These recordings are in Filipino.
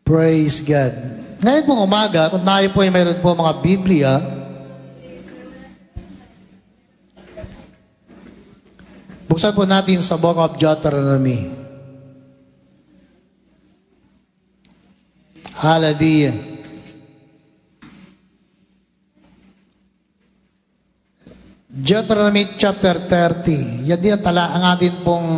Praise God. Ngayon pong umaga, kung tayo po ay mayroon po mga Biblia, buksan po natin sa Book of Deuteronomy. Hallelujah. Deuteronomy chapter 30. Yan din ang atin pong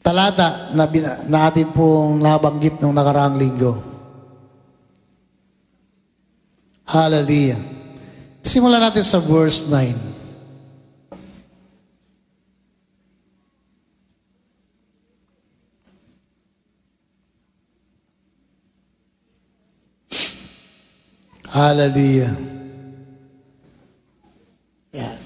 talata na atin pong nabanggit nung nakaraang linggo. Hallelujah. Simulan natin sa verse 9. Hallelujah. Yan.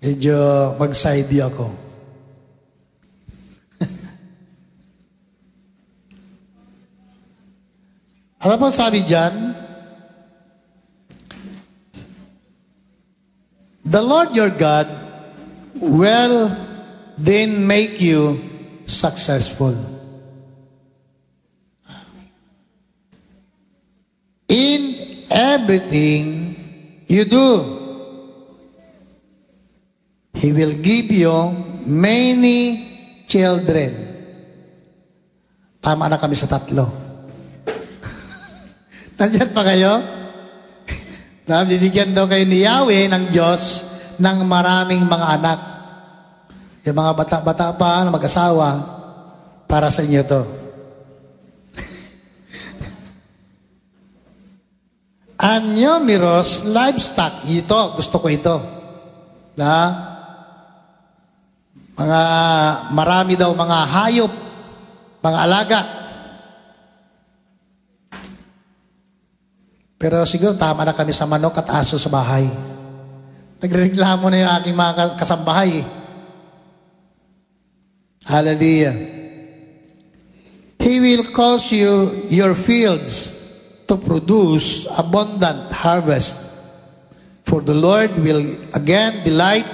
Medyo mag-side view ako. Ano po sabi dyan? The Lord your God will then make you successful in everything you do. He will give you many children. Tama na kami sa 3. Nandiyan pa kayo? Nabibigyan daw kayo ni Yahweh ng Diyos ng maraming mga anak. Yung mga bata-bata pa na mag-asawa, para sa inyo to. Numerous livestock. Ito, gusto ko ito. Mga marami daw mga hayop, mga alaga. Pero siguro tama na kami sa manok at aso sa bahay. Nagreklamo na yung aking mga kasambahay. Hallelujah. He will cause your fields to produce abundant harvest. For the Lord will again delight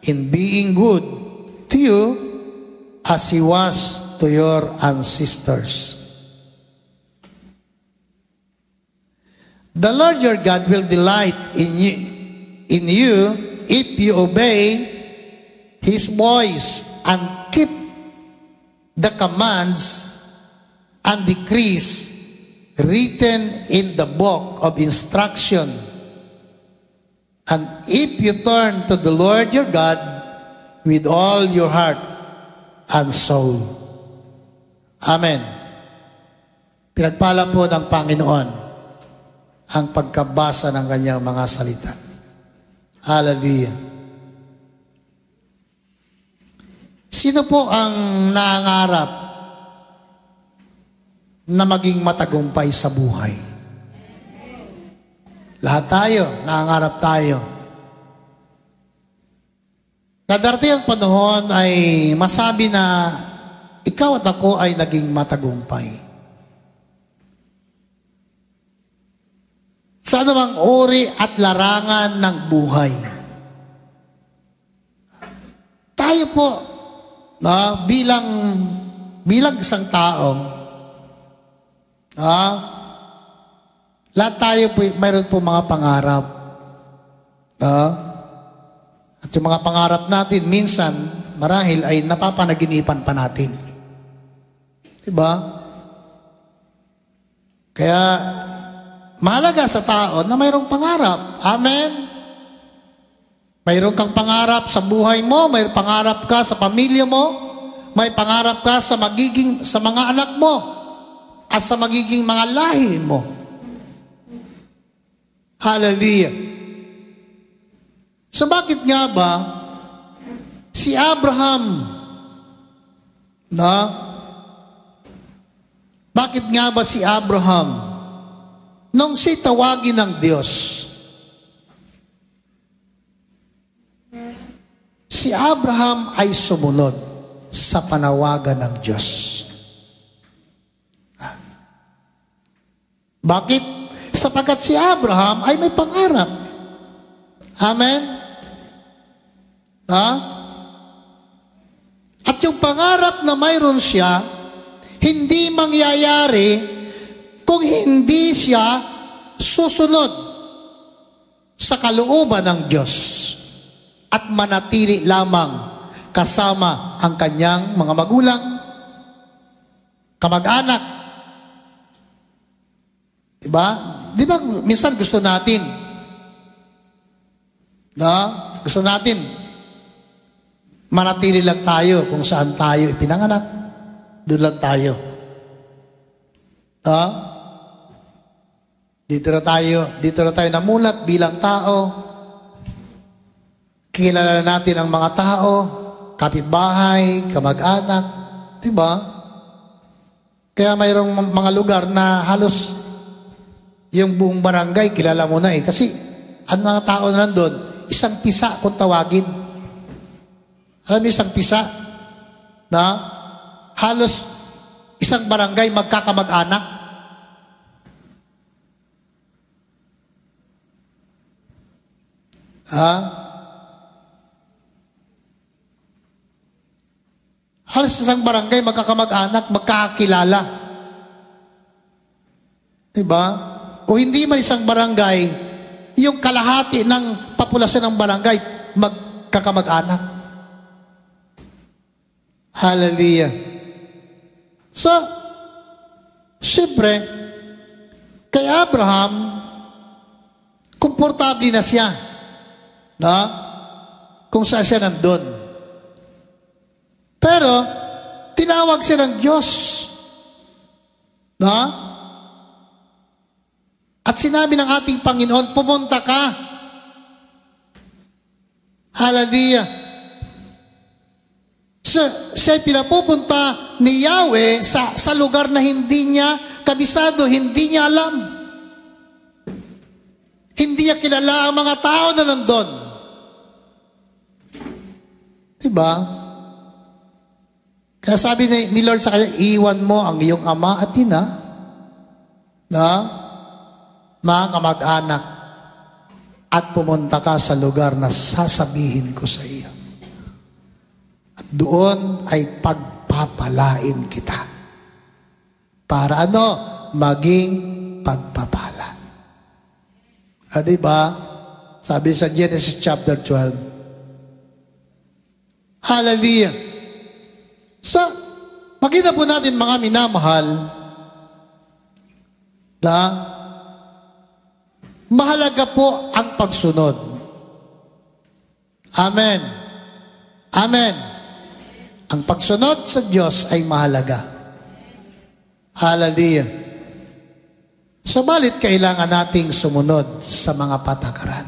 in being good to you as He was to your ancestors. The Lord your God will delight in you if you obey His voice and keep the commands and decrees written in the book of instruction. And if you turn to the Lord your God with all your heart and soul. Amen. Pinagpala po ng Panginoon ang pagkabasa ng kanyang mga salita. Hallelujah. Sino po ang nangangarap na maging matagumpay sa buhay? Lahat tayo, nangangarap tayo. Darating ang panahon ay masabi na ikaw at ako ay naging matagumpay. Sa anumang uri at larangan ng buhay. Tayo po, bilang isang tao, lahat tayo po, mayroon po mga pangarap. At yung mga pangarap natin, minsan, marahil ay napapanaginipan pa natin. Diba? Kaya, mahalaga sa tao na mayroong pangarap. Amen? Mayroon kang pangarap sa buhay mo, may pangarap ka sa pamilya mo, may pangarap ka sa mga anak mo, at sa magiging mga lahi mo. Hallelujah. So bakit nga ba si Abraham, bakit nga ba si Abraham, nung si tawagin ng Diyos, si Abraham ay sumunod sa panawagan ng Diyos. Bakit? Sapagkat si Abraham ay may pangarap. Amen? Ha? At yung pangarap na mayroon siya, hindi mangyayari kung hindi siya susunod sa kalooban ng Diyos at manatili lamang kasama ang kanyang mga magulang, kamag-anak. Diba? Di ba minsan gusto natin, gusto natin manatili lang tayo kung saan tayo ipinanganak. Doon lang tayo. Dito na tayo namulat bilang tao. Kilala natin ang mga tao, kapitbahay, kamag-anak, di ba? Kaya mayroong mga lugar na halos yung buong barangay kilala mo na eh. Kasi ang mga tao na nandun, isang pisa kung tawagin. Alam mo isang pisa? Na halos isang barangay magkakamag-anak. Halos isang barangay magkakamag-anak, magkakakilala. Diba? O hindi man isang barangay, yung kalahati ng populasyon ng barangay magkakamag-anak. Hallelujah. So, siyempre, kay Abraham, komportable na siya. Kung saan siya nandun. Pero, tinawag siya ng Diyos. At sinabi ng ating Panginoon, pumunta ka. Hallelujah. Siya pinapupunta ni Yahweh sa lugar na hindi niya kabisado, hindi niya alam. Hindi niya kilala ang mga tao na nandun. Diba? Kaya sabi ni Lord sa kanya, iwan mo ang iyong ama at ina na mga kamag-anak at pumunta ka sa lugar na sasabihin ko sa iyo. At doon ay pagpapalain kita. Para maging pagpapala. Diba? Sabi sa Genesis chapter 12. Hallelujah. So, makita po natin mga minamahal na mahalaga po ang pagsunod. Amen. Amen. Ang pagsunod sa Diyos ay mahalaga. Hallelujah. Subalit kailangan nating sumunod sa mga patakaran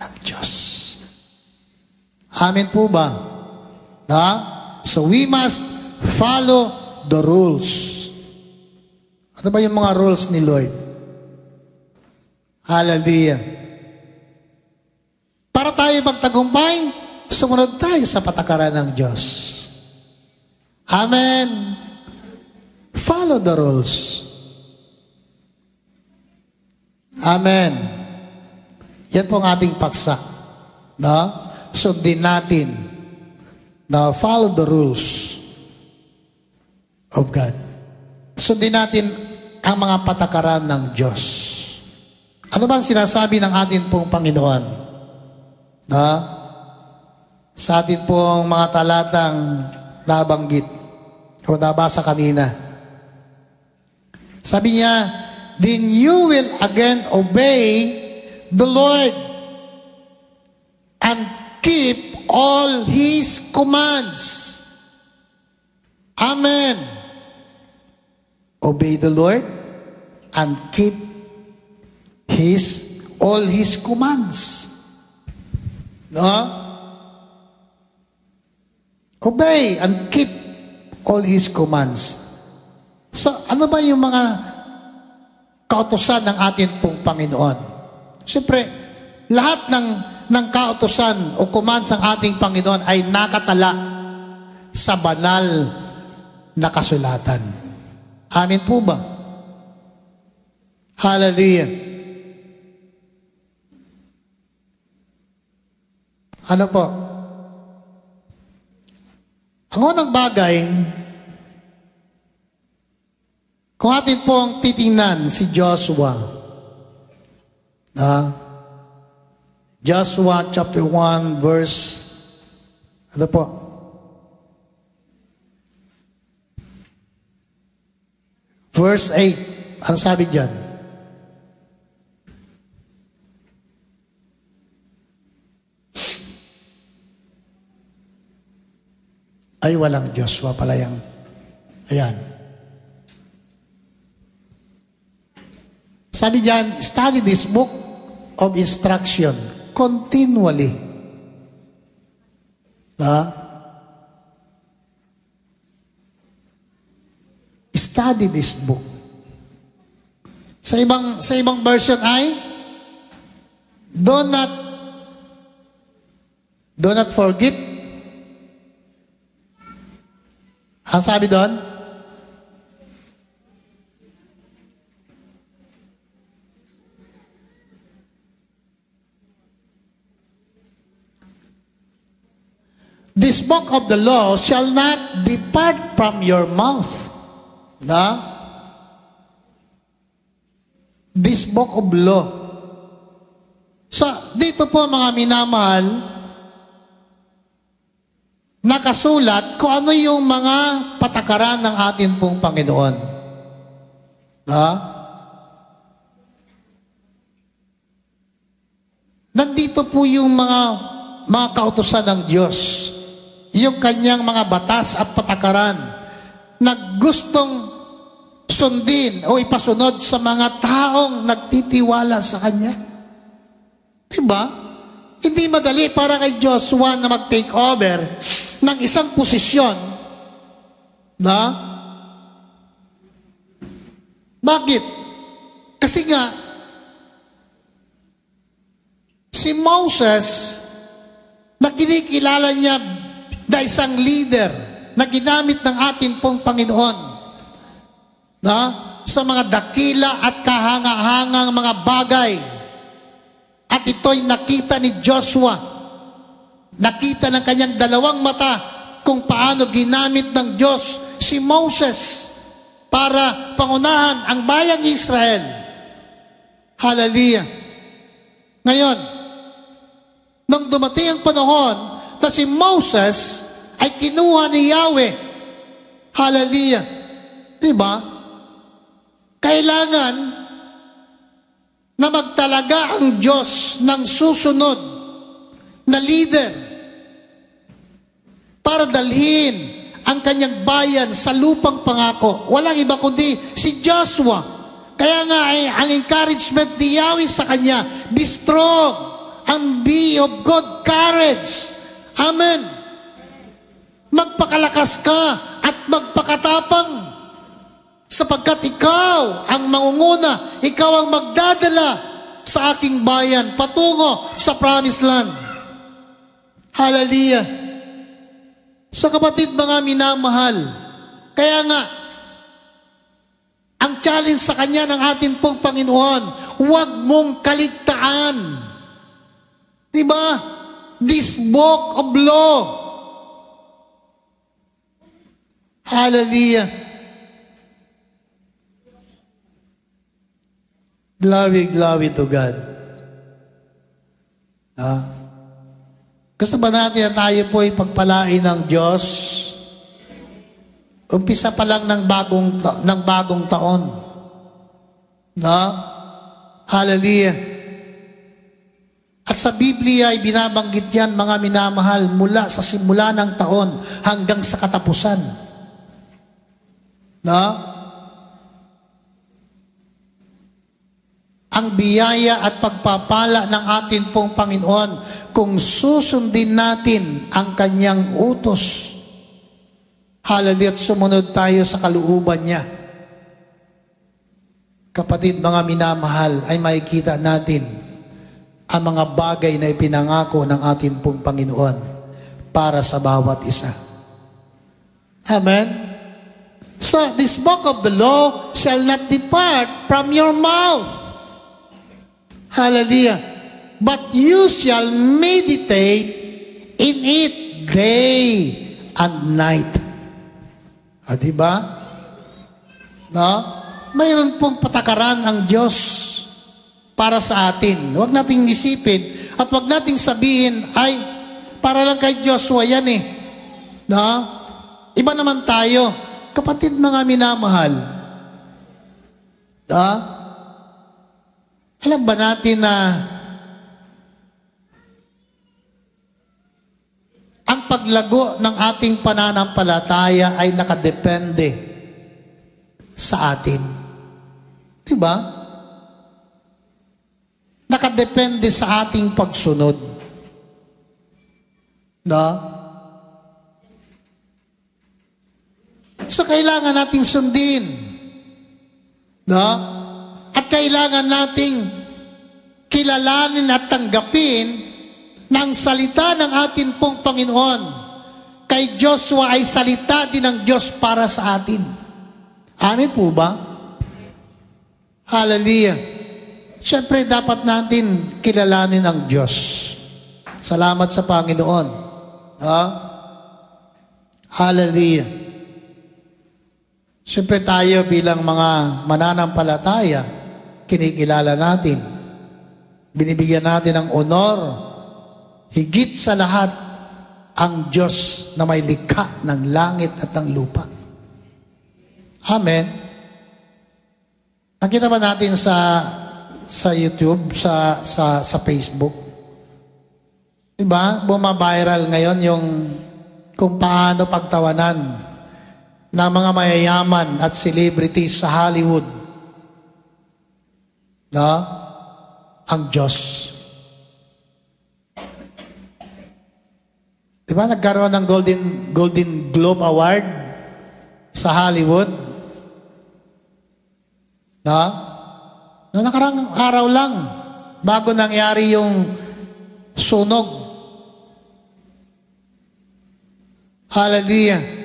ng Diyos. Amen po ba? So we must follow the rules. Ano ba yung mga rules ni Lord? Hallelujah. Para tayo magtagumpay, sumunod tayo sa patakaran ng Diyos. Amen. Follow the rules. Amen. Yan po ang ating paksa. Sundin natin na follow the rules of God. Sundin natin ang mga patakaran ng Diyos. Ano bang sinasabi ng atin pong Panginoon? Sa atin pong mga talatang nabanggit o nabasa kanina. Sabi niya, then you will again obey the Lord and keep all His commands. Amen. Obey the Lord and keep all His commands. Obey and keep all His commands. So, ano ba yung mga kautusan ng atin pong Panginoon? Siyempre, lahat ng kautusan o commands ng ating Panginoon ay nakatala sa banal na kasulatan. Amin po ba? Hallelujah. Ano po? Ang unang bagay, kung atin pong titingnan si Joshua, Joshua chapter 1 verse, ano po? Verse 8, ano sabi dyan? Ay, walang Joshua pala yung, ayan. Sabi dyan, study this book of instruction continually. Study this book. Sa ibang version ay, do not forget. Ang sabi doon? This book of the law shall not depart from your mouth. This book of law. So, dito po mga minamahal, nakasulat kung ano yung mga patakaran ng atin pong Panginoon. Nandito po yung mga kautusan ng Diyos. Yung kanyang mga batas at patakaran na gustong sundin o ipasunod sa mga taong nagtitiwala sa Kanya. Diba? Hindi madali para kay Joshua na mag-take over ng isang posisyon bakit? Kasi nga si Moses na kinikilala niya na isang leader na ginamit ng atin pong Panginoon sa mga dakila at kahanga-hangang mga bagay. At ito'y nakita ni Joshua. Nakita ng kanyang dalawang mata kung paano ginamit ng Diyos si Moses para pangunahan ang bayang Israel. Hallelujah. Ngayon, nung dumating ang panahon na si Moses ay kinuha ni Yahweh. Hallelujah. Diba? Kailangan na magtalaga ang Diyos ng susunod na leader para dalhin ang kanyang bayan sa lupang pangako. Walang iba kundi si Joshua. Kaya nga ay ang encouragement ni Yahweh sa kanya, be strong and be of good courage. Amen. Magpakalakas ka at magpakatapang sapagkat ikaw ang mangunguna, ikaw ang magdadala sa aking bayan patungo sa promised land. Hallelujah. Sa kapatid mga minamahal, kaya nga, ang challenge sa kanya ng ating pong Panginoon, huwag mong kaligtaan. Diba? This book of law. Hallelujah. Glory, glory to God. Gusto ba natin na tayo po ay pagpalain ng Diyos? Umpisa pa lang ng bagong taon. Hallelujah. At sa Biblia ay binabanggit yan, mga minamahal, mula sa simula ng taon hanggang sa katapusan. Ang biyaya at pagpapala ng atin pong Panginoon kung susundin natin ang kanyang utos. Hallelujah, at sumunod tayo sa kalooban niya. Kapatid, mga minamahal, ay makikita natin ang mga bagay na ipinangako ng ating pong Panginoon para sa bawat isa. Amen? So, this book of the law shall not depart from your mouth. Hallelujah. But you shall meditate in it day and night. Diba? No? Mayroon pong patakaran ang Diyos para sa atin. Huwag nating isipin at huwag nating sabihin, ay, para lang kay Joshua yan eh. No? Iba naman tayo. Kapatid mga minamahal. No? Alam ba natin na ang paglago ng ating pananampalataya ay nakadepende sa atin? Diba? Nakadepende sa ating pagsunod. No? So, kailangan nating sundin. No? At kailangan nating kilalanin at tanggapin ng salita ng atin pong Panginoon. Kay Joshua ay salita din ng Diyos para sa atin. Amen po ba? Hallelujah. Siyempre, dapat natin kilalanin ang Diyos. Salamat sa Panginoon. Hallelujah. Siyempre tayo bilang mga mananampalataya, kinikilala natin. Binibigyan natin ng honor. Higit sa lahat, ang Diyos na may likha ng langit at ng lupa. Amen. Nakita ba natin sa YouTube, sa Facebook? Diba? Bumabiral ngayon yung kung paano pagtawanan ng mga mayayaman at celebrities sa Hollywood. No? Ang Diyos. Diba nagkaroon ng Golden Globe Award sa Hollywood? No? Noong nakarang araw lang, bago nangyari yung sunog. Hallelujah.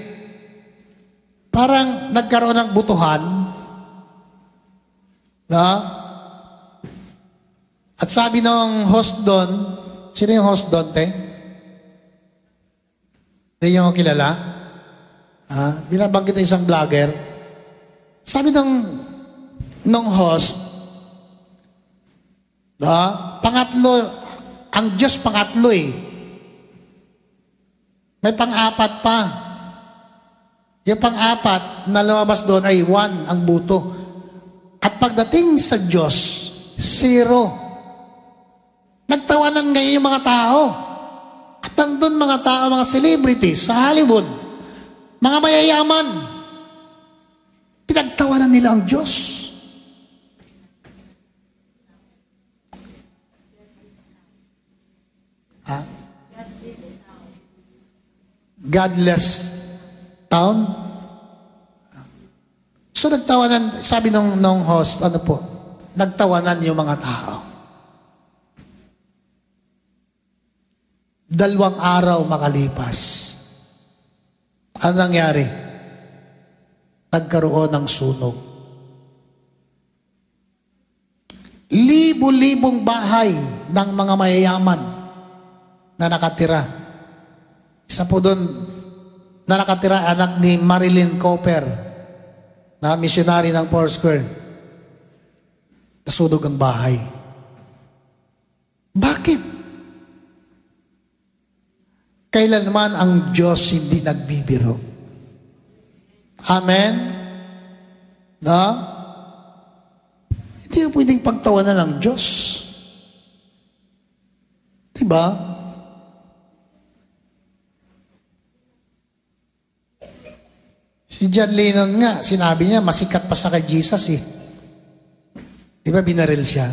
Parang nagkaroon ng butuhan. No? At sabi ng host doon, sino yung host doon, te? Hindi nyo kilala? Binabanggit ng isang vlogger. Sabi nung host, pangatlo, ang Diyos pangatlo eh. May pang-apat pa. Yung pang-apat na lumabas doon ay 1 ang buto. At pagdating sa Diyos, 0. Nagtawanan ngayon yung mga tao. At nandun mga tao, mga celebrities sa Hollywood, mga mayayaman, pinagtawanan nila ang Diyos. Godless town? So nagtawanan, sabi nung host, nagtawanan yung mga tao. 2 araw makalipas. Ano nangyari? Nagkaroon ng sunog. Libo-libong bahay ng mga mayayaman na nakatira. Isa po doon na nakatira, anak ni Marilyn Cooper, na missionary ng Foursquare. Nasunog ang bahay. Bakit? Kailan naman ang Diyos hindi nagbibiro? Amen? No? Hindi yung pwedeng pagtawanan ng Diyos. Diba? Si John Lennon nga, sinabi niya, masikat pa sa kay Jesus eh. Diba binaril siya?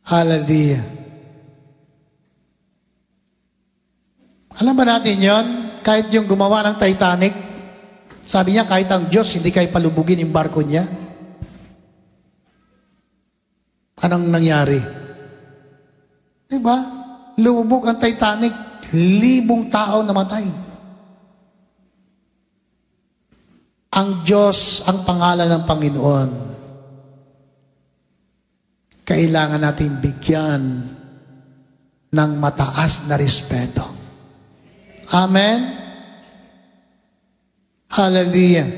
Hallelujah. Alam ba natin yon? Kahit yung gumawa ng Titanic, sabi niya kahit ang Diyos hindi kayo palubugin yung barko niya. Anong nangyari? Diba? Lumubog ang Titanic, 1,000 tao namatay. Ang Diyos ang pangalan ng Panginoon. kailangan natin bigyan ng mataas na respeto. Amen? Hallelujah.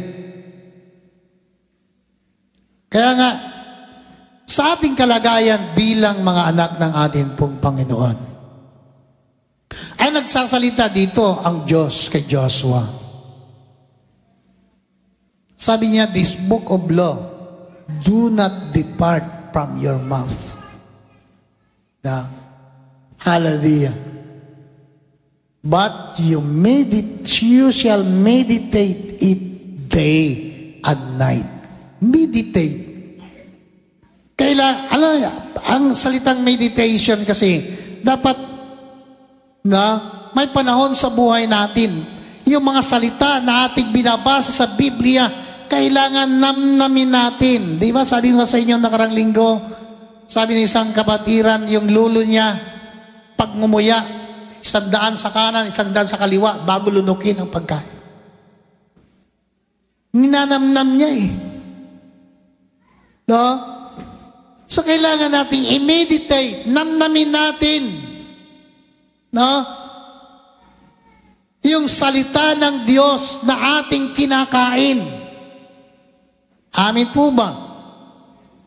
Kaya nga, sa ating kalagayan bilang mga anak ng ating pong Panginoon, ay nagsasalita dito ang Diyos kay Joshua. Sabi niya, this book of law, do not depart from your mouth. Hallelujah. But you shall meditate it day and night. Meditate. Ang salitang meditation kasi, dapat may panahon sa buhay natin. Yung mga salita na ating binabasa sa Biblia, kailangan namnamin natin. Di ba? Sabi ko sa inyo nakarang linggo, sabi ng isang kapatiran, yung lulo niya, pag ngumuya, 100 sa kanan, 100 sa kaliwa, bago lunukin ang pagkain. Ninanamnam niya eh. No? So, kailangan natin i-meditate, namnamin natin. No? Yung salita ng Diyos na ating kinakain. Amin po ba?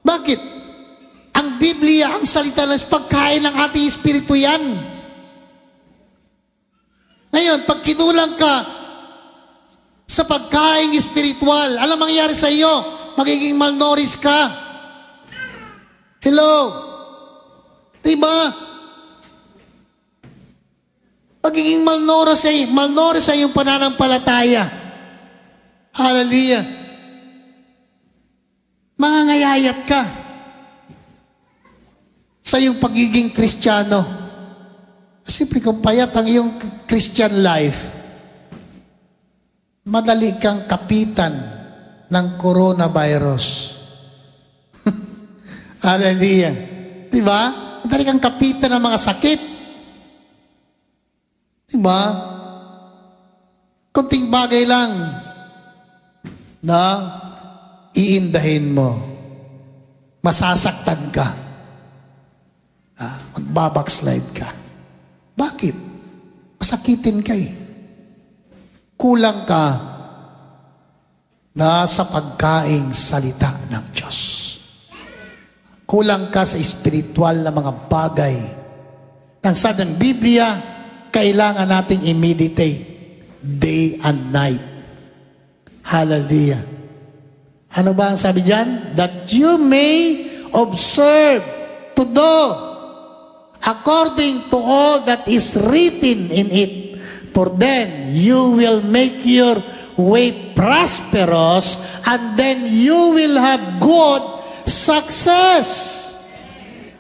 Bakit? Ang Biblia, ang salita ng pagkain ng ating espiritu yan. Ngayon, pag kinulang ka sa pagkain espiritual, alam mangyayari sa iyo? Magiging malnourished ka. Hello? Diba? Magiging malnourished sa iyong pananampalataya. Hallelujah. Mangangayayat ka sa iyong pagiging Kristiyano. Siyempre kung payat ang iyong Christian life, madali kang kapitan ng coronavirus. Hallelujah. Diba? Madali kang kapitan ng mga sakit. Diba? Kunting bagay lang na iindahin mo. Masasaktan ka. Magbabackslide ka. Bakit? Masakitin ka eh. Kulang ka na sa pagkaing salita ng Diyos. Kulang ka sa espiritual na mga bagay. Ang sabi ng Biblia, kailangan nating i-meditate day and night. Hallelujah. Ano ba ang sabi dyan? That you may observe to do according to all that is written in it. For then you will make your way prosperous, and then you will have good success.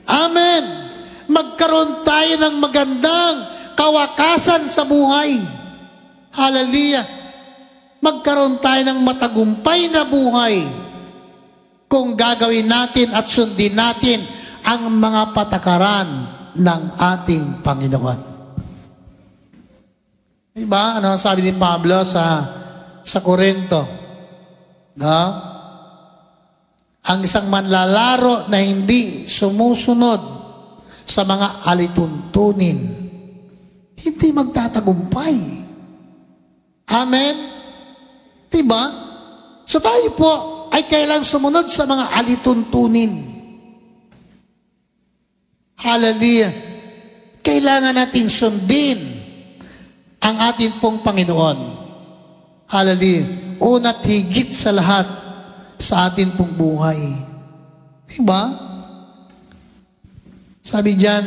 Amen. Magkaroon tayo ng magandang kawakasan sa buhay. Hallelujah. Magkaroon tayo ng matagumpay na buhay kung gagawin natin at sundin natin ang mga patakaran ng ating Panginoon. Diba? Ano sabi ni Pablo sa Korinto? No? Ang isang manlalaro na hindi sumusunod sa mga alituntunin, hindi magtatagumpay. Amen? Diba? So tayo po ay kailangang sumunod sa mga alituntunin. Hallelujah. Kailangan natin sundin ang ating pong Panginoon. Hallelujah. Una't higit sa lahat sa ating pong buhay. Diba? Sabi diyan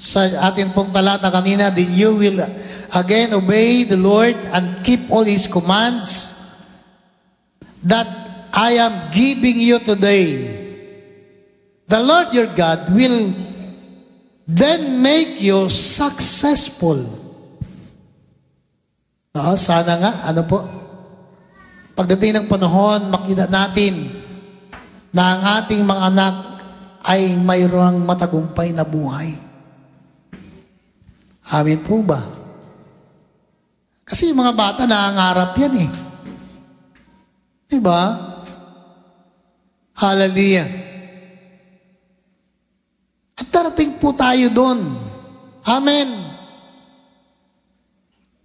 sa ating pong talata kanina, then you will again obey the Lord and keep all His commands that I am giving you today. The Lord your God will then make you successful. Sana nga, ano po? Pagdating ng panahon, makita natin na ang ating mga anak ay mayroong matagumpay na buhay. Amin po ba? Kasi yung mga bata nangangarap yan eh. Diba? Hallelujah. po tayo doon. Amen.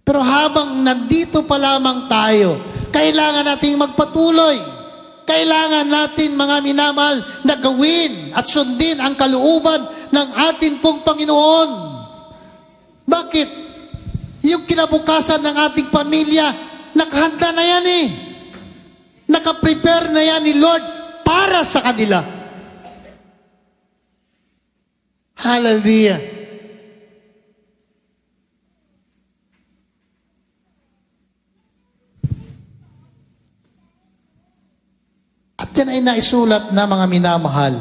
Pero habang nandito pa lamang tayo, kailangan nating magpatuloy. Kailangan natin, mga minamahal, na gawin at sundin ang kalooban ng ating pong Panginoon. Bakit? Yung kinabukasan ng ating pamilya, nakahanda na yan eh. Nakaprepare na yan ni Lord para sa kanila. Hallelujah. At yan ay naisulat na, mga minamahal.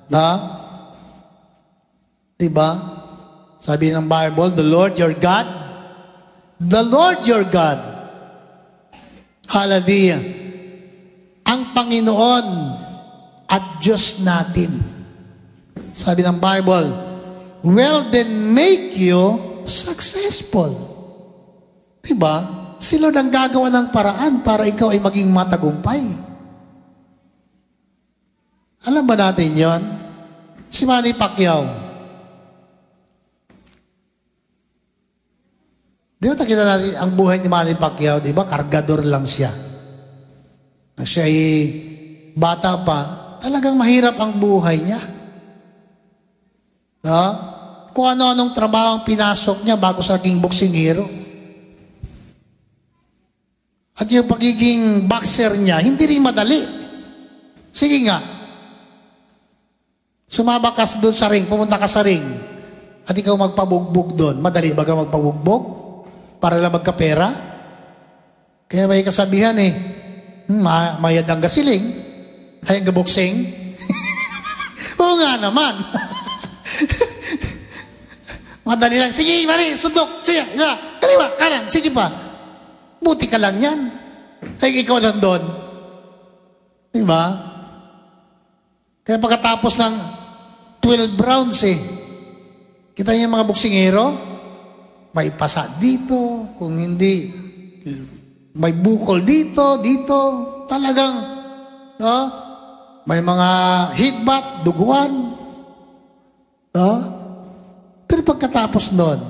Na? Diba? Sabi ng Bible, the Lord your God, the Lord your God. Hallelujah. Ang Panginoon at Diyos natin. Sabi ng Bible, will then make you successful. Diba? Si Lord ang gagawa ng paraan para ikaw ay maging matagumpay. Alam ba natin yon? Si Manny Pacquiao. Di ba nakita natin ang buhay ni Manny Pacquiao? Di ba? Kargador lang siya. Na siya ay bata pa, talagang mahirap ang buhay niya. No? Kung ano-anong trabaho ang pinasok niya bago sa naging boxing hero. At yung pagiging boxer niya, hindi rin madali. Sige nga, sumama ka doon sa ring, pumunta ka sa ring, at ikaw magpabugbog doon. Madali ba ka magpabugbog? Para lang magkapera? Kaya may kasabihan eh, mayad ang gasiling, hayang gaboksing. Oo nga naman. Madali lang, sige, mali, sundok, sige, kaliwa, kanan, sige pa. Buti ka lang yan. Ay, ikaw nandun. Diba? Kaya pagkatapos ng 12 rounds kita niyo yung mga boksingero, may pasa dito, kung hindi, may bukol dito, talagang, no? May mga headbutt, duguan, no? Pero pagkatapos doon,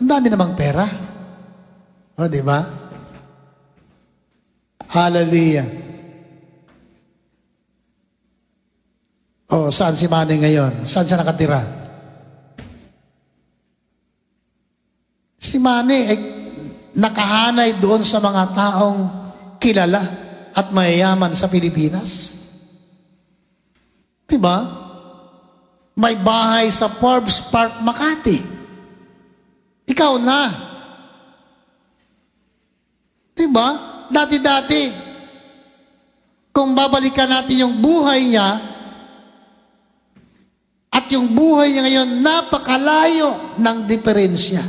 ang dami namang pera. O, di ba? Hallelujah. O, saan si Manny ngayon? Saan siya nakatira? Si Manny ay nakahanay doon sa mga taong kilala at mayayaman sa Pilipinas. Diba? May bahay sa Forbes Park, Makati. Ikaw na. Diba? Dati-dati, kung babalikan natin yung buhay niya, at yung buhay niya ngayon, napakalayo ng diferensya.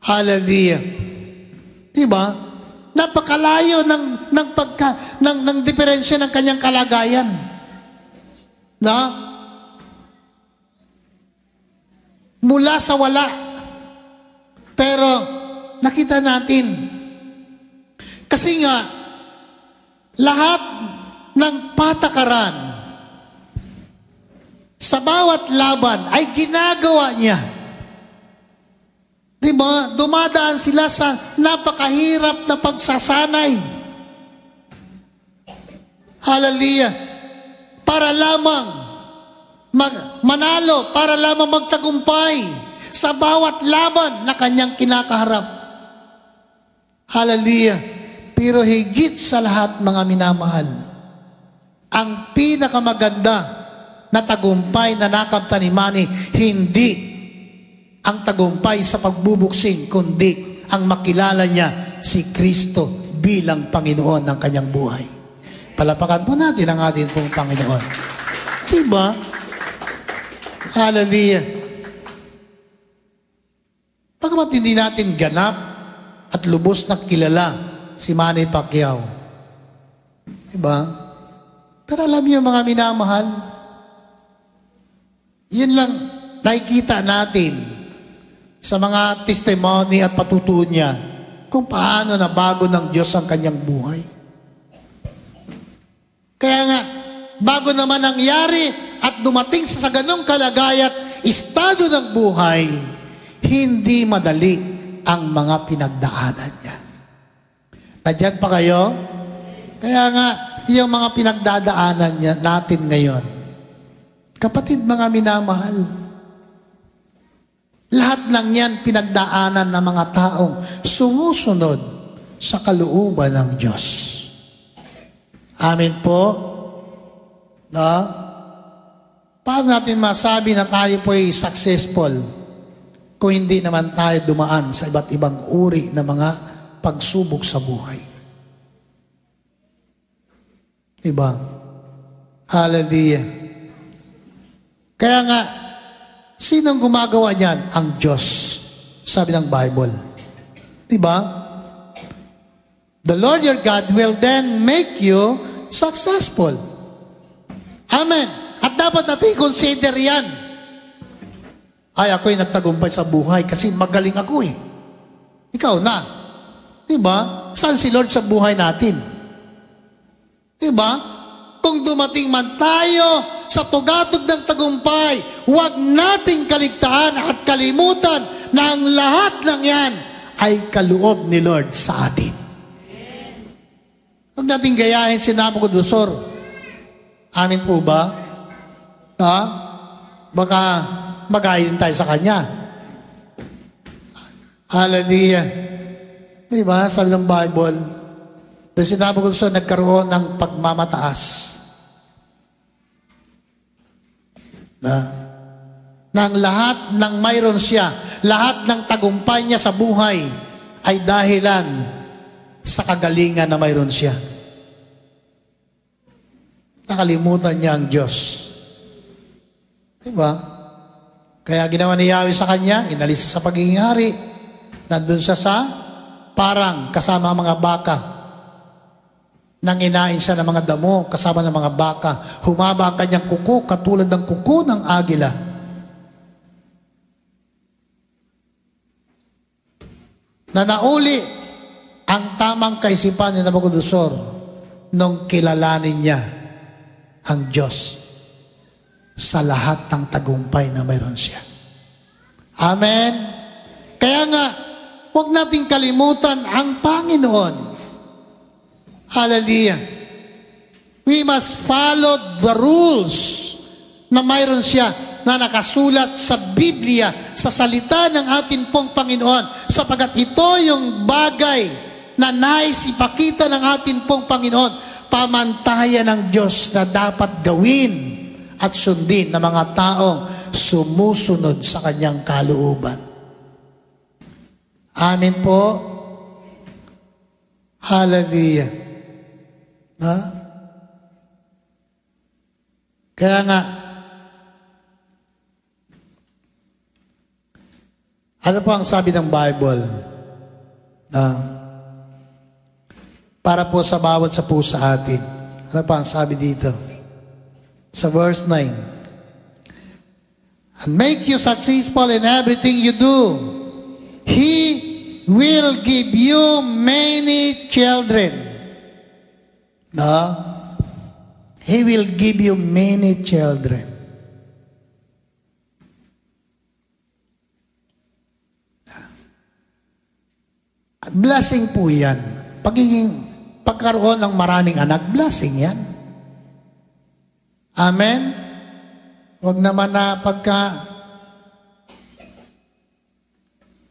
Hallelujah. Diba? Napakalayo ng diferensya ng kanyang kalagayan. Na? Mula sa wala. Pero, nakita natin. Kasi nga, lahat ng patakaran sa bawat laban ay ginagawa niya. Diba? Dumadaan sila sa napakahirap na pagsasanay. Hallelujah. Para lamang manalo, para lamang magtagumpay sa bawat laban na kanyang kinakaharap. Hallelujah. Pero higit sa lahat, mga minamahal, ang pinakamaganda na tagumpay na nakamtan ni Manny, hindi ang tagumpay sa pagbubuksing, kundi ang makilala niya si Kristo bilang Panginoon ng kanyang buhay. Palapakan po natin ang ating pong Panginoon. Diba? Hallelujah. Pagkamat hindi natin ganap at lubos na kilala si Manny Pacquiao. Diba? Pero alam niyo, mga minamahal, yun lang nakikita natin sa mga testimony at patutuon niya kung paano na bago ng Diyos ang kanyang buhay. Kaya nga, bago naman nangyari at dumating sa ganong kalagayan, estado ng buhay, hindi madali ang mga pinagdaanan niya. Nandiyan pa kayo? Kaya nga, yung mga pinagdadaanan niya natin ngayon, kapatid mga minamahal, lahat ng yan pinagdaanan ng mga taong sumusunod sa kalooban ng Diyos. Amen po? No? Paano natin masabi na tayo po ay successful kung hindi naman tayo dumaan sa iba't ibang uri ng mga pagsubok sa buhay? Diba? Hallelujah. Kaya nga, sinong gumagawa niyan? Ang Diyos. Sabi ng Bible. Diba? The Lord your God will then make you successful. Amen. At dapat natin consider yan. Ay, ako'y nagtagumpay sa buhay kasi magaling ako eh. Ikaw na. Diba? Saan si Lord sa buhay natin? Diba? Kung dumating man tayo sa tugatog ng tagumpay, huwag nating kaligtaan at kalimutan na ang lahat ng yan ay kaloob ni Lord sa atin. Huwag nating gayahin si Nabucodonosor. Amin po ba? Ha? Baka magayin tayo sa kanya. Hallelujah. Diba? Sabi ng Bible, dahil si Nabucodonosor nagkaroon ng pagmamataas. Nang lahat ng mayroon siya, lahat ng tagumpay niya sa buhay ay dahilan sa kagalingan na mayroon siya. Nakalimutan niya ang Diyos. Diba? Kaya ginawa ni Yahweh sa kanya, inalis sa pagiging hari. Nandun siya sa parang kasama ang mga baka. Nanginain siya ng mga damo kasama ng mga baka. Humaba ang kanyang kuko katulad ng kuko ng agila. Nanauli ang tamang kaisipan ni Nabucodonosor nung kilalanin niya ang Diyos sa lahat ng tagumpay na mayroon siya. Amen? Kaya nga, huwag nating kalimutan ang Panginoon. Hallelujah. We must follow the rules na mayroon siya na nakasulat sa Biblia, sa salita ng ating pong Panginoon, sapagat ito yung bagay na nais ipakita ng ating pong Panginoon, pamantayan ng Diyos na dapat gawin at sundin ng mga taong sumusunod sa kanyang kalooban. Amen po. Hallelujah. Ha? Kaya nga, ano po ang sabi ng Bible? Para po sa bawat sa puso sa atin. Ano pa ang sabi dito? Sa verse 9. And make you successful in everything you do. He will give you many children. No? He will give you many children. Blessing po yan. Pagkaroon ng maraming anak, blessing yan. Amen? Huwag naman na pagka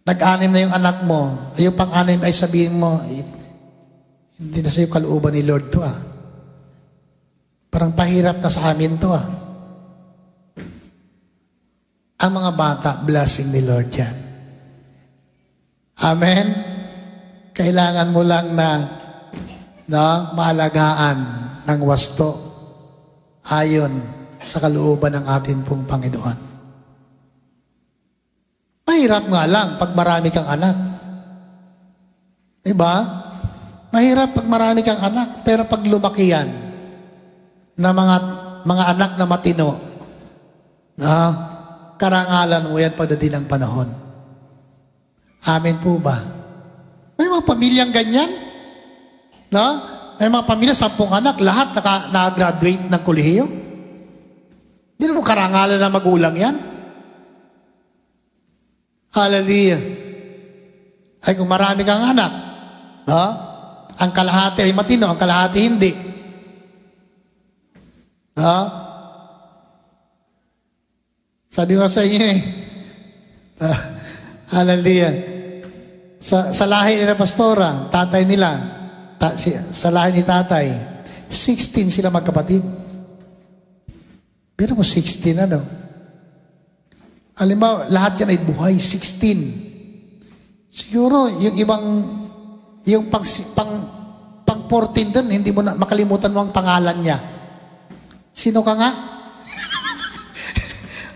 nag-anim na yung anak mo, yung pang-anim ay sabihin mo, hindi na sa'yo kalooban ni Lord to ah. Parang pahirap na sa amin to ah. Ang mga bata, blessing ni Lord yan. Amen? Kailangan mo lang na maalagaan ng wasto ayon sa kalooban ng ating pong Panginoon. Mahirap nga lang pag marami kang anak. Diba? Mahirap pag marami kang anak, pero pag lumaki yan na mga anak na matino, karangalan mo yan pagdating ng panahon. Amen po ba? May mga pamilyang ganyan. No? May mga pamilya, 10 anak, lahat naka-graduate ng kolehiyo. Hindi mo karangalan na magulang yan. Hallelujah. Ay kung marami kang anak, ang kalahati ay matino, ang kalahati hindi. Sabi ko sa inyo hallelujah. Sa lahi nila pastora, tatay nila, sa lahi ni tatay, 16 sila magkapatid. Pero mo 16 ano? Halimbawa, lahat yan ay buhay, 16. Siguro, yung ibang, yung pang 14 dun, hindi mo na, makalimutan mo ang pangalan niya. Sino ka nga?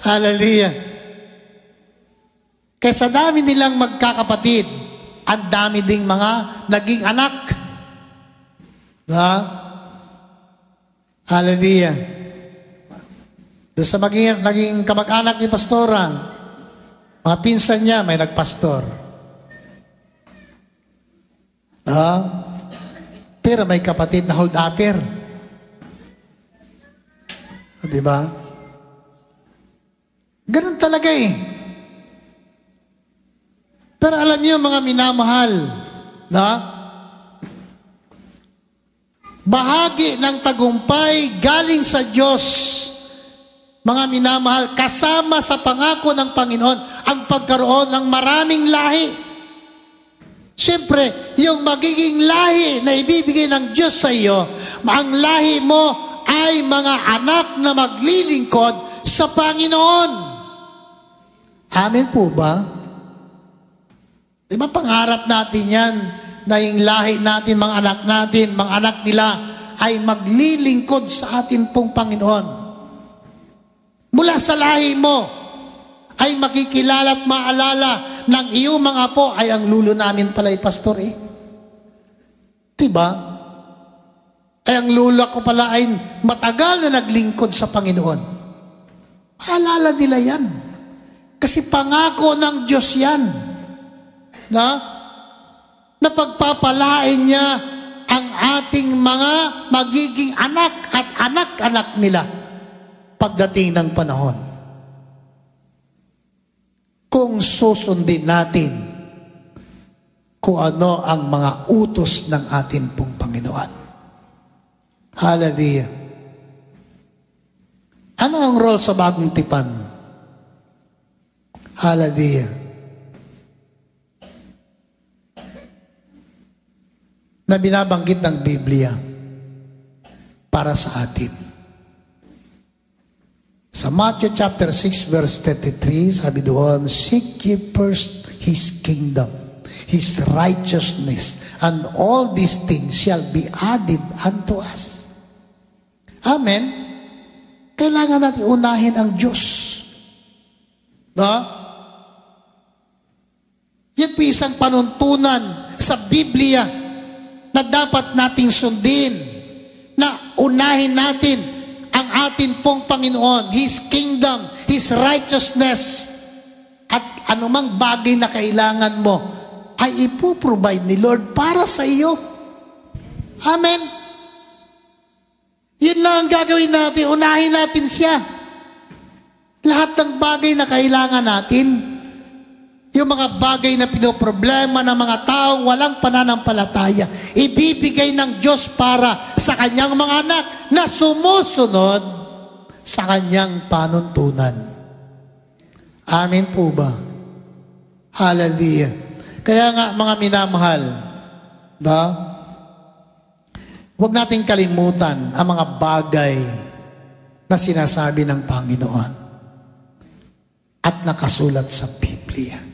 Hallelujah. Kaya sa dami nilang magkakapatid, ang dami ding mga naging anak. Hallelujah. Doon sa naging kamag-anak ni pastora, mga pinsan niya, may nagpastor. Pero may kapatid na hold-upper. Diba? Ganun talaga eh. Pero alam niyo mga minamahal, bahagi ng tagumpay galing sa Diyos, mga minamahal, kasama sa pangako ng Panginoon ang pagkaroon ng maraming lahi. Siyempre, yung magiging lahi na ibibigay ng Diyos sa iyo, ang lahi mo ay mga anak na maglilingkod sa Panginoon. Amen po ba? Diba pangarap natin yan, na yung lahi natin, mga anak natin, mga anak nila, ay maglilingkod sa atin pong Panginoon. Mula sa lahi mo, ay makikilala at maalala ng iyong mga apo, ay ang lulo namin pala ay pastor eh. Diba? Ay ang lulo ko pala ay matagal na naglingkod sa Panginoon. Maalala nila yan. Kasi pangako ng Diyos yan. Na pagpapalain niya ang ating mga magiging anak at anak-anak nila pagdating ng panahon. Kung susundin natin kung ano ang mga utos ng ating pong Panginoon. Hallelujah. Ano ang role sa bagong tipan? Hallelujah. Na binabanggit ng Biblia para sa atin. Sa Matthew chapter 6 verse 33, sabi doon, "Seek ye first His kingdom, His righteousness, and all these things shall be added unto us." Amen? Kailangan natin unahin ang Diyos. Yan po isang panuntunan sa Biblia na dapat nating sundin, na unahin natin ang atin pong Panginoon, His kingdom, His righteousness, at anumang bagay na kailangan mo ay ipoprovide ni Lord para sa iyo. Amen? Yun lang ang gagawin natin, unahin natin siya. Lahat ng bagay na kailangan natin, yung mga bagay na pinoproblema ng mga taong walang pananampalataya, ibibigay ng Diyos para sa kanyang mga anak na sumusunod sa kanyang panuntunan. Amen po ba? Hallelujah. Kaya nga mga minamahal, huwag nating kalimutan ang mga bagay na sinasabi ng Panginoon at nakasulat sa Biblia.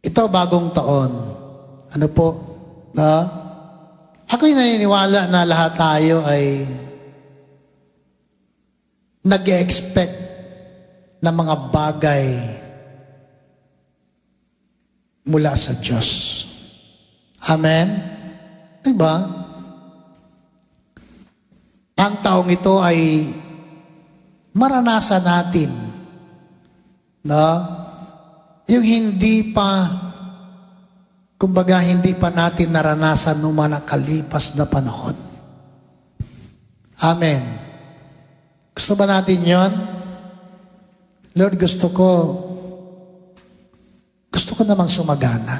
Ito, bagong taon. Ano po? Ako'y naniniwala na lahat tayo ay nag-expect ng mga bagay mula sa Diyos. Amen? Diba? Ang taong ito ay maranasan natin na yung hindi pa Kumbaga, hindi pa natin naranasan nung mga nakalipas na panahon. Amen. Gusto ba natin yon? Lord, gusto ko namang sumagana.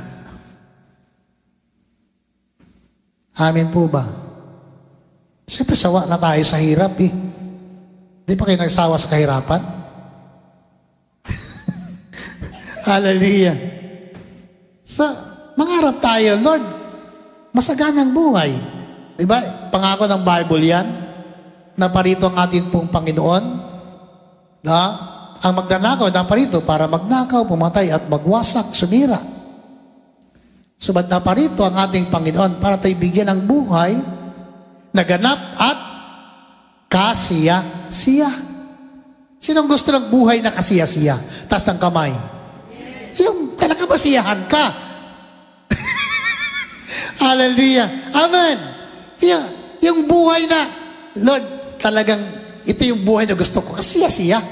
Amen po ba? Siyempre, sawa na tayo sa hirap eh. Di pa kayo nagsawa sa kahirapan? Hallelujah. Mangarap tayo, Lord, masaganang buhay. Diba? Pangako ng Bible yan, na parito ang atin pong Panginoon, na ang magnanakaw na parito para magnakaw, pumatay at magwasak, sumira. Subalit na parito ang ating Panginoon para tayo bigyan ng buhay na ganap at kasiya-siya. Sinong gusto ng buhay na kasiya-siya? Taas ng kamay. Yung talaga masiyahan ka. Hallelujah. Amen. Yung buhay na, Lord, talagang ito yung buhay na gusto ko. Kasiya-siya.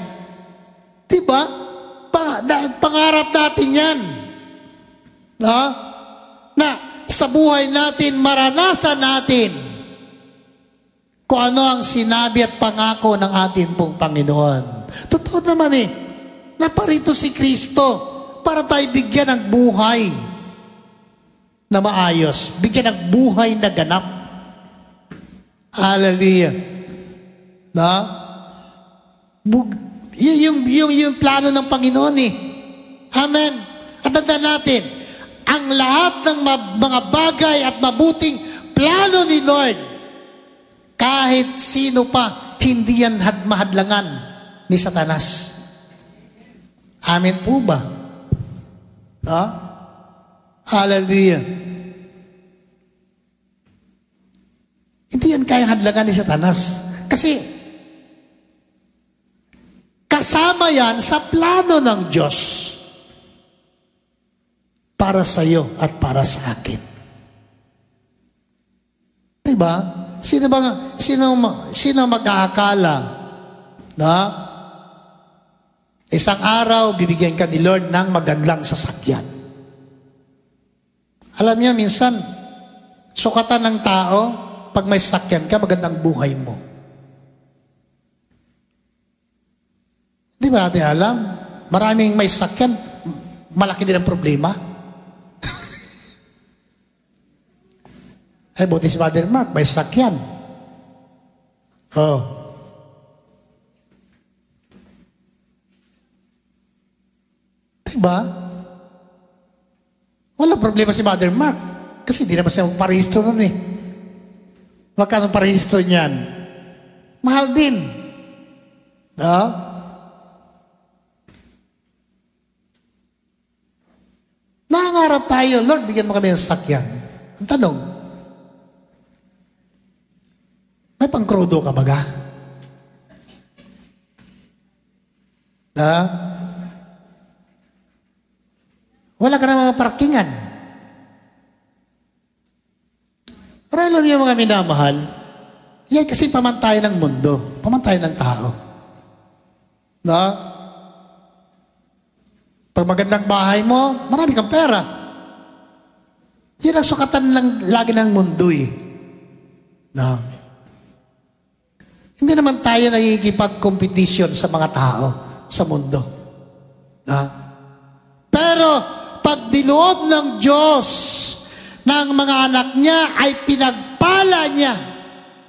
Diba? Pangarap natin yan. No? Na sa buhay natin, maranasan natin kung ano ang sinabi at pangako ng ating pong Panginoon. Totoo naman eh. Naparito si Kristo para tayo bigyan ng buhay na maayos. Bigyan ng buhay na ganap. Hallelujah. Na? Yung plano ng Panginoon eh. Amen. At tandaan natin, ang lahat ng mga bagay at mabuting plano ni Lord, kahit sino pa, hindi yan mahadlangan ni Satanas. Amen po ba? Hallelujah. Hindi yan kayang hadlangan ni Satanas. Kasi, kasama yan sa plano ng Diyos para sa iyo at para sa akin. Diba? Sino mag-aakala na isang araw bibigyan ka ni Lord ng magandang sasakyan? Alam niyo, minsan, sukatan ng tao, pag may sasakyan ka, magandang buhay mo. Di ba natin alam? Maraming may sasakyan, malaki din ang problema. Buti si Father Mark, may sasakyan. Oh. Diba? Wala problema si Father Mark. Kasi di naman siya magparehistro nun eh. Magkano parehistro niyan? Mahal din. No? Nangangarap tayo, Lord, bigyan mo kami ng sasakyan. Ang tanong, may pangkrudo ka baga? Wala ka na mga parkingan. Pero alam niyo mga minamahal, yan kasi pamantayan ng mundo, pamantayan ng tao. Pag magandang bahay mo, marami kang pera. Yan ang sukatan lang lagi ng mundo eh. Hindi naman tayo nagkikipag-competition sa mga tao sa mundo. Pero pag dinuod ng Diyos ng mga anak niya ay pinagpala niya,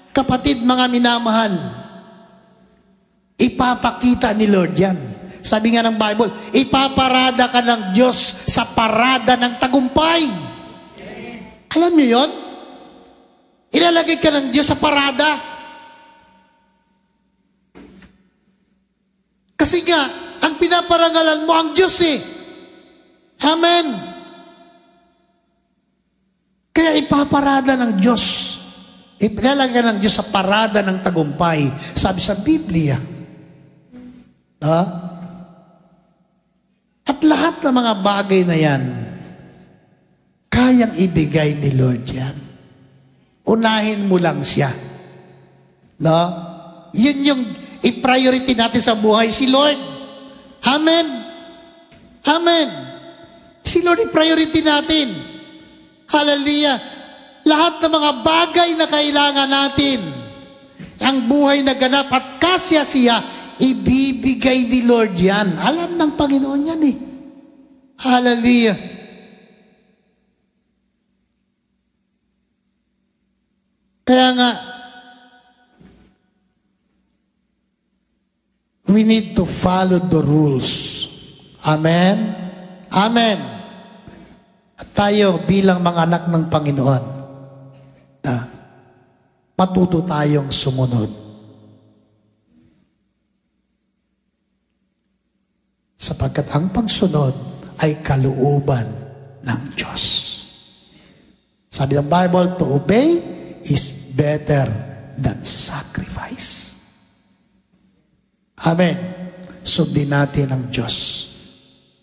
kapatid, mga minamahal, ipapakita ni Lord yan. Sabi nga ng Bible, ipaparada ka ng Diyos sa parada ng tagumpay. Alam niyo yon? Ilalagay ka ng Diyos sa parada. Kasi nga, ang pinaparangalan mo ang Diyos eh. Amen. Kaya ipaparada ng Diyos. Ilalagay ng Diyos sa parada ng tagumpay. Sabi sa Biblia. At lahat ng mga bagay na yan, kayang ibigay ni Lord yan. Unahin mo lang siya. Yun yung i-priority natin sa buhay, si Lord. Amen. Amen. Si Lord i-priority natin. Hallelujah. Lahat ng mga bagay na kailangan natin, ang buhay na ganap at kasya-siya, ibibigay ni Lord yan. Alam ng Panginoon yan eh. Hallelujah. Kaya nga, we need to follow the rules. Amen? Amen. At tayo bilang mga anak ng Panginoon, matuto tayong sumunod. Sapagkat ang pagsunod ay kalooban ng Diyos. Sabi ng Bible, to obey is better than sacrifice. Amen. Sundin natin ang Diyos.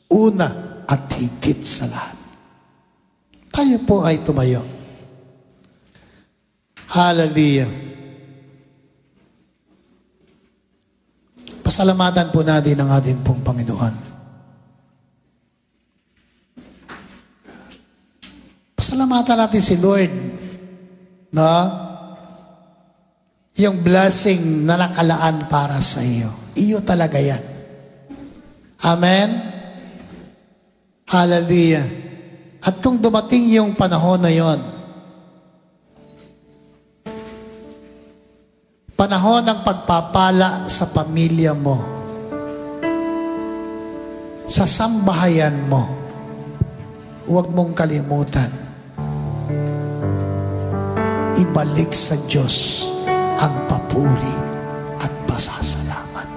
Una at higit sa lahat. Tayo po ay tumayo. Hallelujah. Pasalamatan po natin ang ating pong Panginoon. Pasalamatan natin si Lord na yung blessing na nakalaan para sa iyo. Iyo talaga yan. Amen? Hallelujah. At kung dumating yung panahon na yon, panahon ng pagpapala sa pamilya mo, sa sambahayan mo, huwag mong kalimutan, ibalik sa Diyos ang papuri at pasasalamat.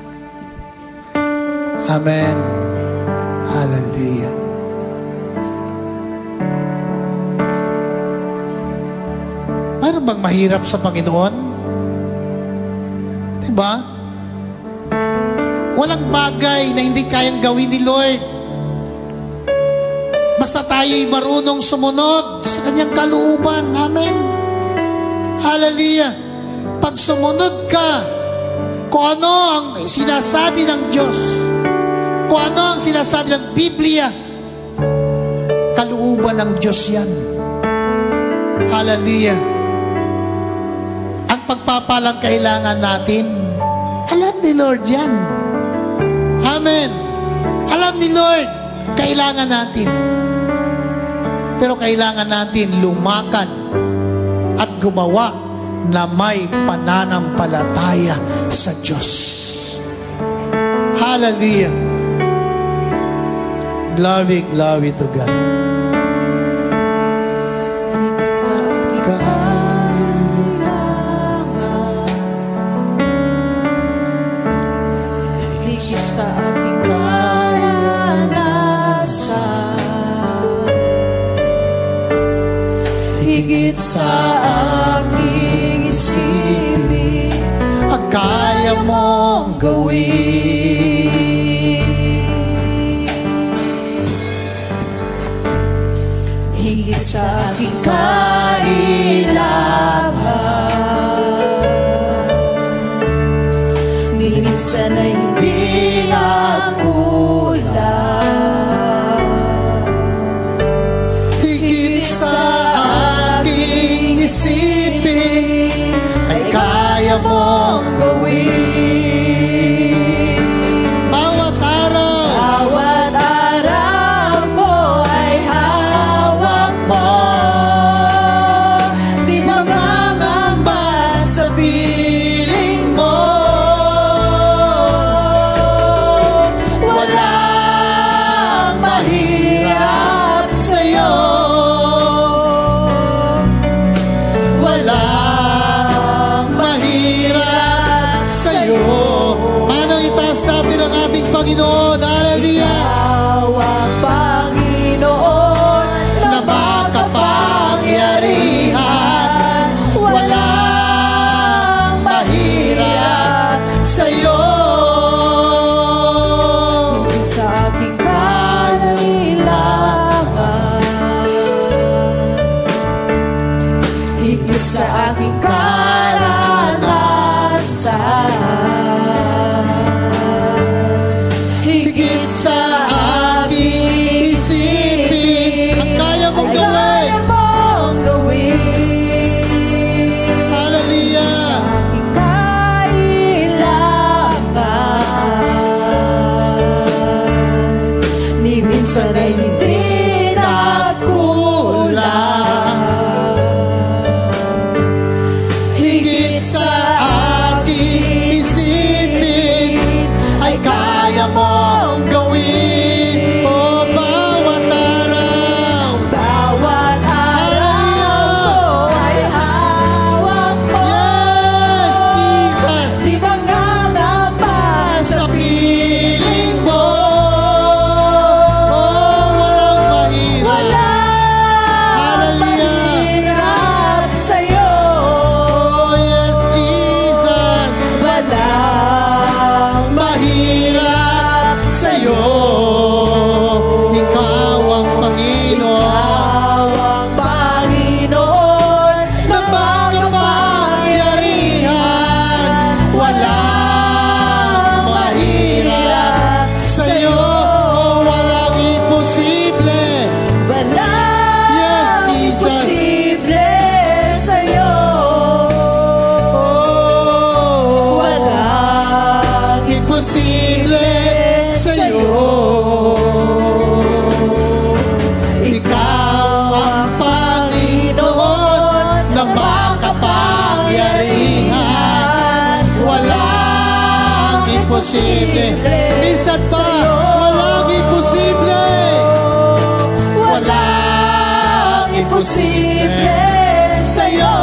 Amen. Hallelujah. Mayroon bang mahirap sa Panginoon? Diba? Walang bagay na hindi kayang gawin ni Lord. Basta tayo'y marunong sumunod sa kanyang kalooban. Amen. Hallelujah. Pag sumunod ka, kung ano ang sinasabi ng Diyos, kung ano ang sinasabi ng Biblia, kalooban ng Diyos yan. Hallelujah. Ang pagpapalang kailangan natin, alam ni Lord yan. Amen. Alam ni Lord, kailangan natin. Pero kailangan natin lumakad at gumawa na may pananampalataya sa Diyos. Hallelujah. Glory, glory to God. Higit sa aking isipin, ang kaya mong gawin. Higit sa aking kailangan, minsan ay hindi nagkulang. Ay kaya mong gawin. Bawat araw mo ay hawak mo. sana'y hindi nagkulang. Higit sa aking isipin ay kaya mong gawin. O bawat araw, Bawat araw ko ay hawak mo. yes, Jesus, Di mangangapa sa piling mo. Oh, walang mahirap. walang mahirap sa'yo. Oh, yes, Jesus, Walang mahirap sa'yo. Ikaw ang Panginoon ang Panginoon na makapangyarihan. Walang mahirap sa'yo. Oh, walang imposible. Walang Yes, Jesus. imposible sa'yo. Oh, Walang imposible sa'yo. Ikaw ang Panginoon na makapangyarihan. Walang imposible. Minsan pa, walang imposible. Walang imposible sa'yo.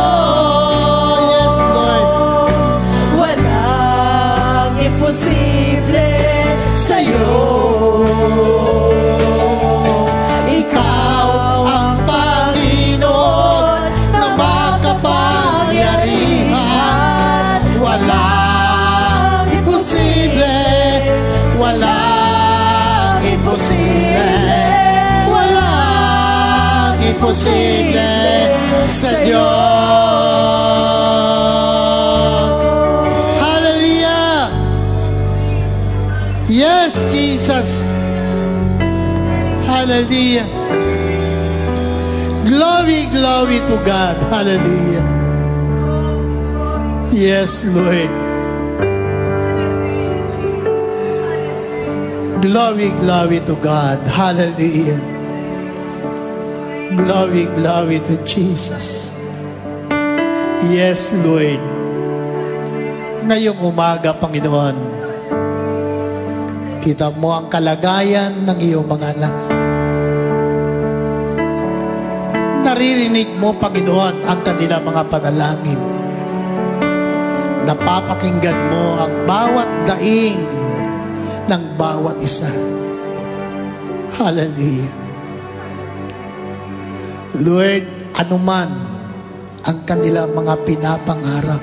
Yes, Lord. Walang imposible sa'yo. Ikaw ang Panginoon na makapangyarihan. Walang imposible. Walang imposible. Walang imposible sa Diyos. Hallelujah! Yes, Jesus. Hallelujah. Glory, glory to God. Hallelujah. Yes, Lord. Glory, glory to God. Hallelujah. Glory, glory to Jesus. Yes, Lord. Ngayong umaga, Panginoon, kita mo ang kalagayan ng iyong mga anak. Naririnig mo, Panginoon, ang kanilang mga panalangin. Napapakinggan mo ang bawat daing ng bawat isa. Hallelujah. Lord, anuman ang kanilang mga pinapangarap,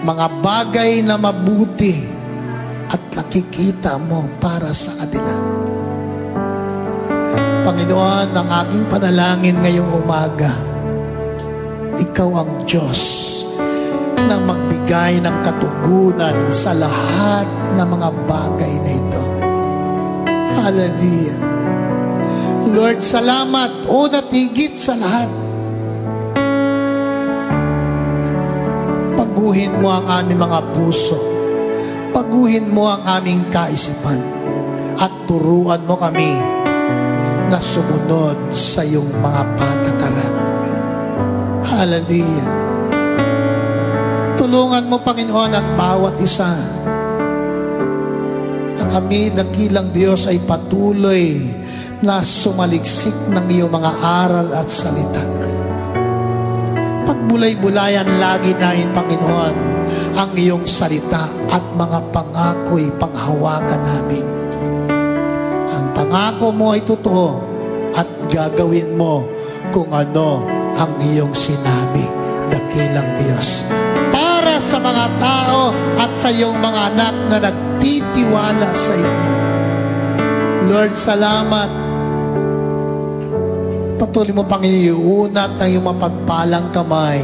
mga bagay na mabuti at nakikita mo para sa kanila. Panginoon, ang aking panalangin ngayong umaga, ikaw ang Diyos na magbigay ng katugunan sa lahat ng mga bagay na ito. Hallelujah. Lord, salamat. Una't higit sa lahat, paguhin mo ang aming mga puso. Paguhin mo ang aming kaisipan. At turuan mo kami na sumunod sa iyong mga patakaran. Hallelujah. Tulungan mo, Panginoon, ang bawat isa na kami, dakilang Diyos, ay patuloy na sumaliksik ng iyong mga aral at salita. Pagbulay-bulayan lagi namin, Panginoon, ang iyong salita at mga pangako'y panghawakan namin. Ang pangako mo ay totoo at gagawin mo kung ano ang iyong sinabi, dakilang Diyos. Para sa mga tao at sa iyong mga anak na nagtitiwala sa iyo. Lord, salamat. Patuloy mo pang iunat ng iyong mapagpalang kamay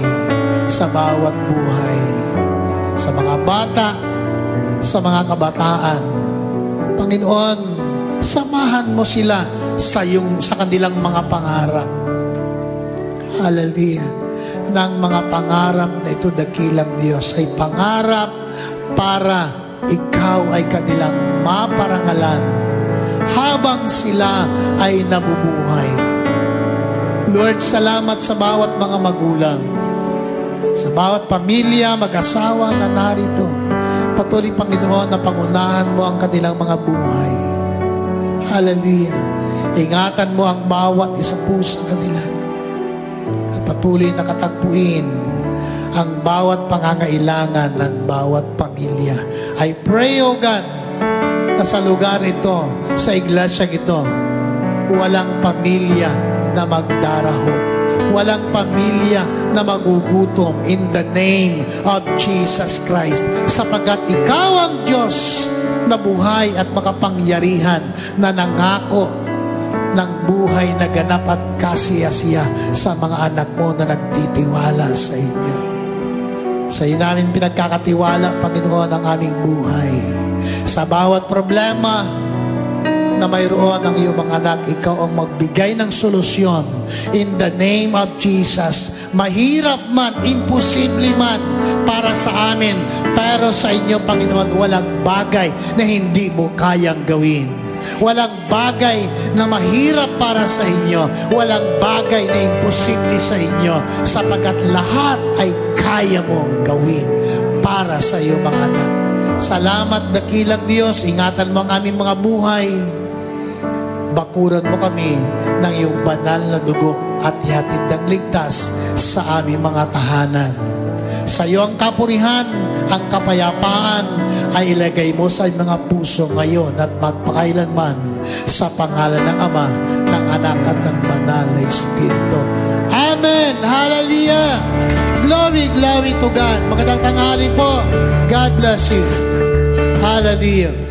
sa bawat buhay, sa mga bata, sa mga kabataan. Panginoon, samahan mo sila sa kanilang mga pangarap. Hallelujah. Ng mga pangarap na ito, dakilang Diyos, ay pangarap para ikaw ay kanilang maparangalan habang sila ay nabubuhay. Lord, salamat sa bawat mga magulang, sa bawat pamilya, mag-asawa na narito. Patuloy, Panginoon, na pangunahan mo ang kanilang mga buhay. Hallelujah. Ingatan mo ang bawat isa po sa kanila. At patuloy na katagpuin ang bawat pangangailangan ng bawat pamilya. I pray, O God, na sa lugar ito, sa iglesia ito, walang pamilya na magdarahop. Walang pamilya na magugutom in the name of Jesus Christ. Sapagkat ikaw ang Diyos na buhay at makapangyarihan, na nangako ng buhay na ganap at kasiyasiya sa mga anak mo na nagtitiwala sa inyo. Sa iyo namin pinagkakatiwala, Panginoon, ang aming buhay. Sa bawat problema na mayroon ang iyong mga anak, ikaw ang magbigay ng solusyon. In the name of Jesus. Mahirap man, imposible man para sa amin, pero sa inyo, Panginoon, walang bagay na hindi mo kayang gawin. Walang bagay na mahirap para sa inyo. Walang bagay na imposible sa inyo, sapagkat lahat ay kaya mong gawin para sa iyong mga anak. Salamat, dakilang Diyos. Ingatan mo ang aming mga buhay. Bakuran mo kami ng iyong banal na dugo at ihatid ng ligtas sa aming mga tahanan. Sa iyo ang kapurihan, ang kapayapaan ay ilagay mo sa mga puso ngayon at magpakailanman, sa pangalan ng Ama, ng Anak at ng Banal na Espiritu. Amen! Hallelujah! Glory, glory to God. Magandang tanghali po. God bless you. Hallelujah.